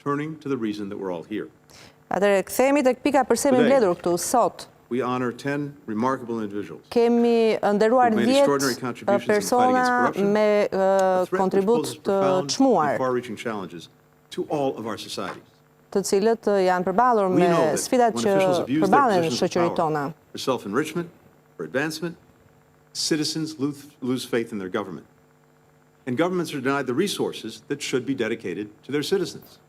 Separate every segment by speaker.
Speaker 1: turning to the reason that we're all here.
Speaker 2: Atëherë kthehemi tek pika pse jemi mbledhur këtu sot.
Speaker 1: We honor 10 remarkable individuals.
Speaker 2: Kemi nderuar 10 persona me kontribut të çmuar,
Speaker 1: far-reaching challenges to all of our societies.
Speaker 2: Të cilët janë përballur me sfidat që përballen në shoqëritë tona.
Speaker 1: For self-enrichment, for advancement, citizens lose faith in their government. And governments are denied the resources that should be dedicated to their citizens.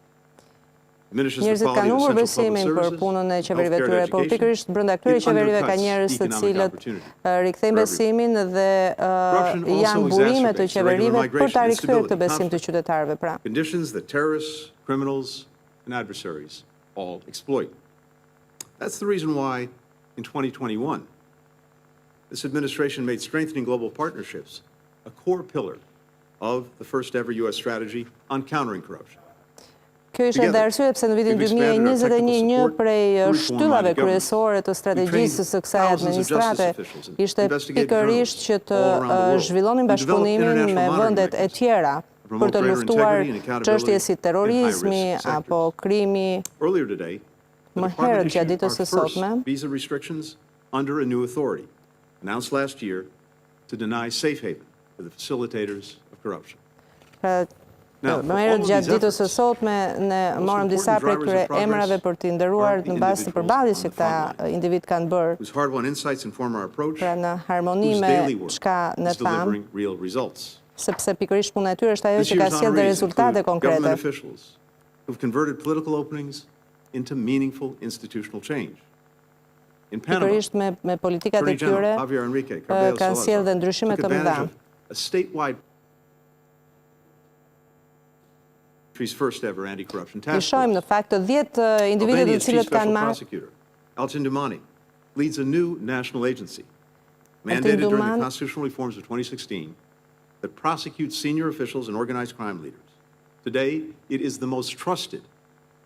Speaker 2: Njerëzit kanë humbur besimin për punën e qeverive tyre, por pikërisht brenda këtyre qeverive ka njerëz të cilët rikthejnë besimin dhe janë burime të qeverive për ta rikthyer këtë besim të qytetarëve pra.
Speaker 1: Conditions that terrorists, criminals, and adversaries all exploit. That's the reason why in 2021 this administration made strengthening global partnerships a core pillar of the first ever US strategy on countering corruption.
Speaker 2: Kjo ishte edhe arsye pse në vitin 2021 një prej shtyllave kryesore të strategjisë së kësaj administrate ishte pikërisht që të zhvillonin bashkëpunimin me vendet e tjera për të luftuar çështje si terrorizmi apo krimi. Më herët gjatë ditës së sotme,
Speaker 1: visa restrictions under a new authority announced last year to deny safe haven for the facilitators of corruption.
Speaker 2: Më herët gjatë ditës së sotme ne morëm disa prej këtyre emrave për t'i nderuar në bazë të përballjes që këta individ kanë bërë. Pra në harmoni me çka ne tham, sepse pikërisht puna e tyre është ajo që ka sjellë dhe rezultate konkrete. Pikërisht me politikat e tyre kanë sjellë dhe ndryshime të mëdha. I shohim në fakt të 10 individët të cilët kanë marrë.
Speaker 1: Altin Dumani leads a new national agency mandated during the constitutional reforms of 2016 that prosecutes senior officials and organized crime leaders. Today, it is the most trusted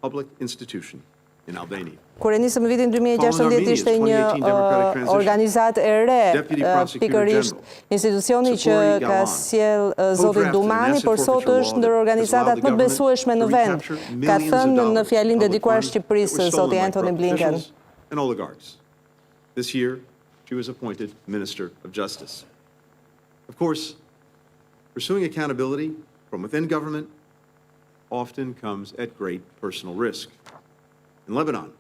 Speaker 1: public institution in Albania.
Speaker 2: Kur e nisëm vitin 2016 ishte një organizatë e re, pikërisht institucioni që ka sjell zoti Dumani, por sot është ndër organizatat më të besueshme në vend, ka thënë në fjalinë dedikuar Shqipërisë zoti Anthony Blinken.
Speaker 1: This year, she was appointed Minister of Justice. Of course, pursuing accountability from within government often comes at great personal risk. In Lebanon,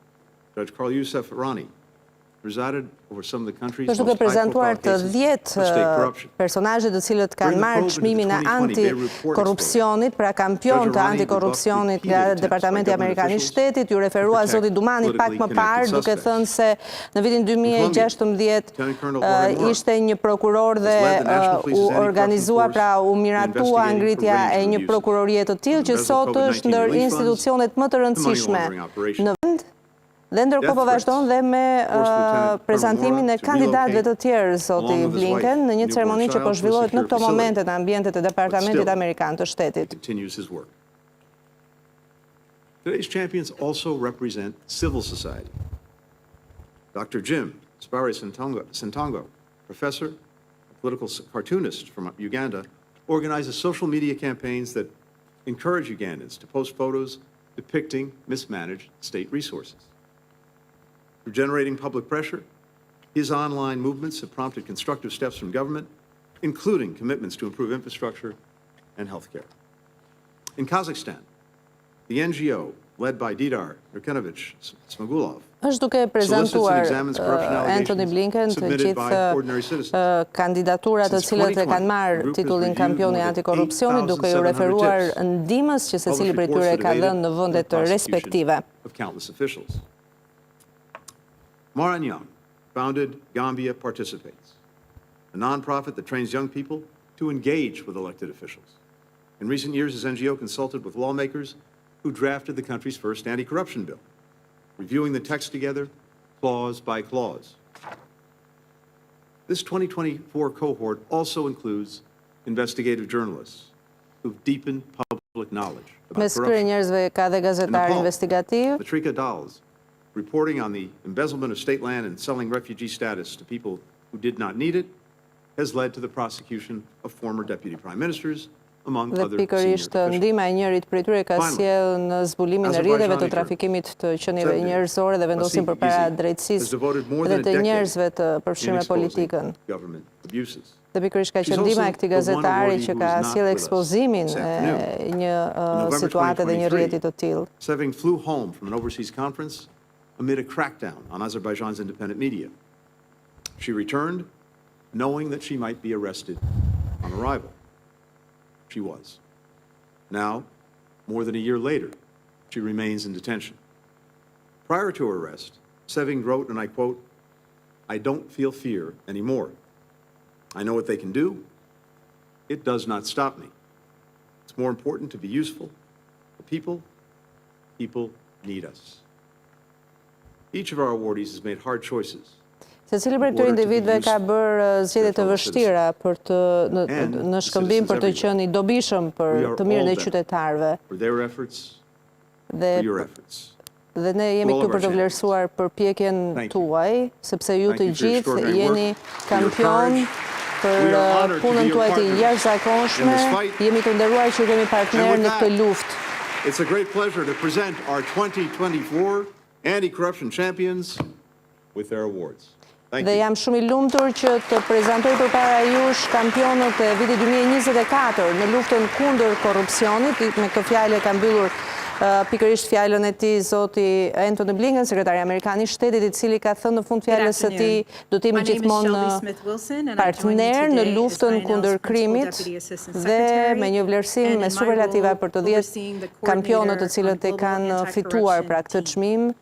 Speaker 1: Judge Carl Youssef Irani presided over some of the country's most high-profile cases of state corruption.
Speaker 2: Personazhe të cilët kanë marrë çmimin e antikorrupsionit, pra kampion të antikorrupsionit nga Departamenti Amerikan i Shtetit, ju referua zoti Dumani pak më parë, duke thënë se në vitin 2016 ishte një prokuror dhe u organizua, pra u miratua ngritja e një prokurorie të tillë që sot është ndër institucionet më të rëndësishme në vend. Dhe ndërkohë po vazhdon dhe me prezantimin e kandidatëve të tjerë zoti Blinken në një ceremoni që po zhvillohet në këto momente në ambientet e Departamentit Amerikan të Shtetit.
Speaker 1: Today's champions also represent civil society. Dr. Jim Spari Sentongo, professor, a political cartoonist from Uganda, organizes social media campaigns that encourage Ugandans to post photos depicting mismanaged state resources. Through generating public pressure, his online movements have prompted constructive steps from government, including commitments to improve infrastructure and healthcare. In Kazakhstan, the NGO, led by Didar Nurkenovich Smagulov,
Speaker 2: është duke prezantuar Anthony Blinken të gjithë kandidaturat të cilët e kanë marrë titullin kampioni antikorrupsionit, duke ju referuar ndihmës që secili prej tyre ka dhënë në vendet respektive.
Speaker 1: Maran Young founded Gambia Participates, a nonprofit that trains young people to engage with elected officials. In recent years, his NGO consulted with lawmakers who drafted the country's first anti-corruption bill, reviewing the text together, clause by clause. This 2024 cohort also includes investigative journalists who've deepened public knowledge about corruption. Patrika Dahls, reporting on the embezzlement of state land and selling refugee status to people who did not need it, has led to the prosecution of former deputy prime ministers among
Speaker 2: Dhe
Speaker 1: other senior
Speaker 2: pikërisht
Speaker 1: officials.
Speaker 2: ndihma e njërit prej tyre ka sjellë në zbulimin e rrjeteve të trafikimit të qenieve njerëzore dhe vendosin përpara drejtësisë dhe të njerëzve të përfshirë me politikën. Dhe pikërisht ka qenë ndihma e këtij gazetari që ka sjellë ekspozimin e një situate dhe një rrjeti të tillë.
Speaker 1: Seving flew home from an overseas conference amid a crackdown on Azerbaijan's independent media. She returned knowing that she might be arrested on arrival. She was. Now, more than a year later, she remains in detention. Prior to her arrest, Seving wrote, and I quote, "I don't feel fear anymore. I know what they can do. It does not stop me. It's more important to be useful for people. People need us." Each of our awardees has made hard choices.
Speaker 2: Secili prej këtyre individëve ka bërë zgjedhje të vështira për të në shkëmbim për të qenë i dobishëm për të mirën e qytetarëve. Dhe ne jemi këtu për të vlerësuar përpjekjen tuaj, sepse ju të gjithë jeni kampion për punën tuaj të jashtëzakonshme. Jemi të nderuar që kemi partner në këtë luftë.
Speaker 1: It's a great pleasure to present our 2024 anti-corruption champions with their awards.
Speaker 2: Dhe jam shumë i lumtur që të prezantoj përpara jush kampionët e vitit 2024 në luftën kundër korrupsionit. Me këtë fjalë ka mbyllur pikërisht fjalën e tij zoti Antony Blinken, sekretari amerikan i shtetit, i cili ka thënë në fund fjalës së tij do të jemi gjithmonë partner në luftën kundër krimit dhe me një vlerësim me superlativa për të 10 kampionët të cilët e kanë fituar pra këtë çmim.